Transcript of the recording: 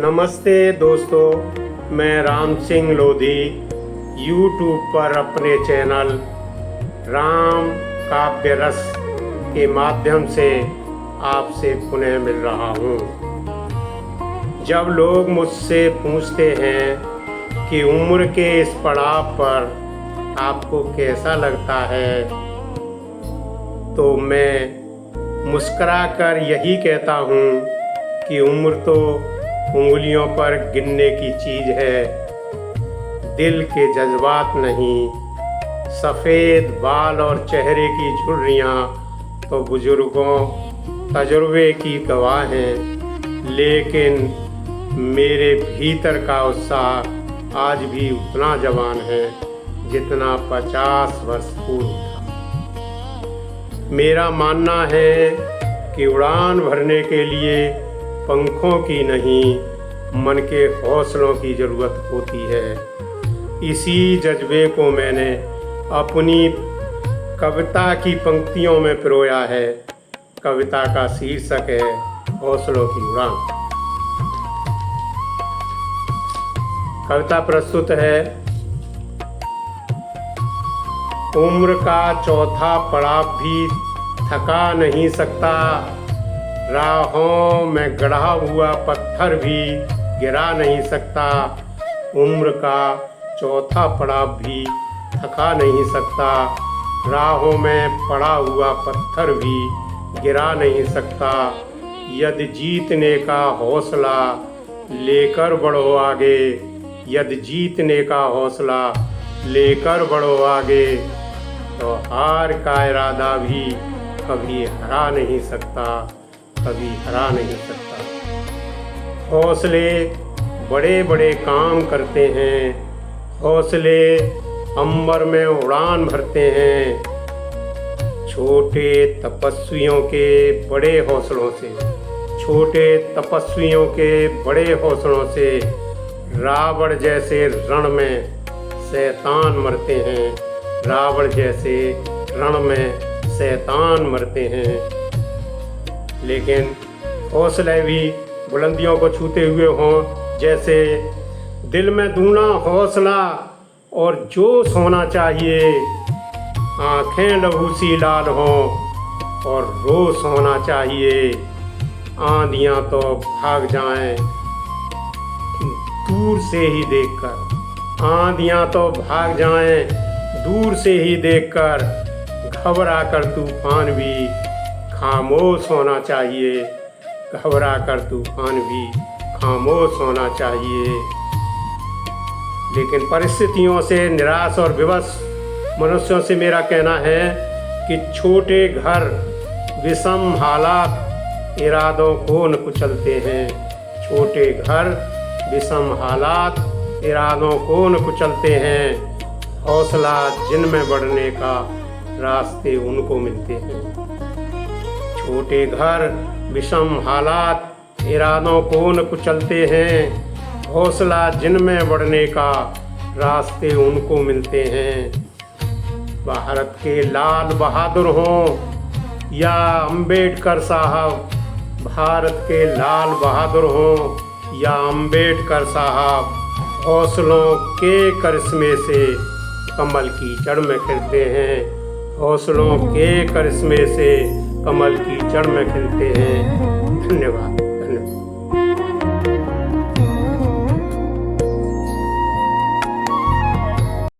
नमस्ते दोस्तों, मैं राम सिंह लोधी यूट्यूब पर अपने चैनल राम काव्य रस के माध्यम से आपसे पुनः मिल रहा हूँ। जब लोग मुझसे पूछते हैं कि उम्र के इस पड़ाव पर आपको कैसा लगता है, तो मैं मुस्कुराकर यही कहता हूँ कि उम्र तो उंगलियों पर गिनने की चीज़ है, दिल के जज्बात नहीं। सफ़ेद बाल और चेहरे की झुर्रियाँ तो बुजुर्गों तजुर्बे की गवाह हैं, लेकिन मेरे भीतर का उत्साह आज भी उतना जवान है जितना 50 वर्ष पूर्व था। मेरा मानना है कि उड़ान भरने के लिए पंखों की नहीं, मन के हौसलों की ज़रूरत होती है। इसी जज्बे को मैंने अपनी कविता की पंक्तियों में पिरोया है। कविता का शीर्षक है हौसलों की उड़ान। कविता प्रस्तुत है। उम्र का चौथा पड़ाव भी थका नहीं सकता, राहों में गढ़ा हुआ पत्थर भी गिरा नहीं सकता। उम्र का चौथा पड़ाव भी थका नहीं सकता, राहों में पड़ा हुआ पत्थर भी गिरा नहीं सकता। यदि जीतने का हौसला लेकर बढ़ो आगे, यदि जीतने का हौसला लेकर बढ़ो आगे, तो हार का इरादा भी कभी हरा नहीं सकता, कभी हरा नहीं सकता। हौसले बड़े बड़े काम करते हैं, हौसले अंबर में उड़ान भरते हैं। छोटे तपस्वियों के बड़े हौसलों से, छोटे तपस्वियों के बड़े हौसलों से रावण जैसे रण में शैतान मरते हैं, रावण जैसे रण में शैतान मरते हैं। लेकिन हौसले भी बुलंदियों को छूते हुए हों, जैसे दिल में दूना हौसला और जोश होना चाहिए। आँखें लहू सी लाल हों और रोश होना चाहिए। आंधियाँ तो भाग जाएं दूर से ही देखकर, आंधियाँ तो भाग जाएं दूर से ही देखकर। घबरा कर तूफान भी खामोश होना चाहिए, घबरा कर तूफान भी खामोश होना चाहिए। लेकिन परिस्थितियों से निराश और विवश मनुष्यों से मेरा कहना है कि छोटे घर विषम हालात इरादों को न कुचलते हैं। छोटे घर विषम हालात इरादों को न कुचलते हैं। हौसला जिनमें बढ़ने का रास्ते उनको मिलते हैं। छोटे घर विषम हालात इरादों को न कुचलते हैं। हौसला जिनमें बढ़ने का रास्ते उनको मिलते हैं। भारत के लाल बहादुर हों या अंबेडकर साहब, भारत के लाल बहादुर हों या अंबेडकर साहब, हौसलों के करिश्मे से कमल की जड़ में खिलते हैं। हौसलों के करिश्मे से कमल की जड़ में खिलते हैं। धन्यवाद।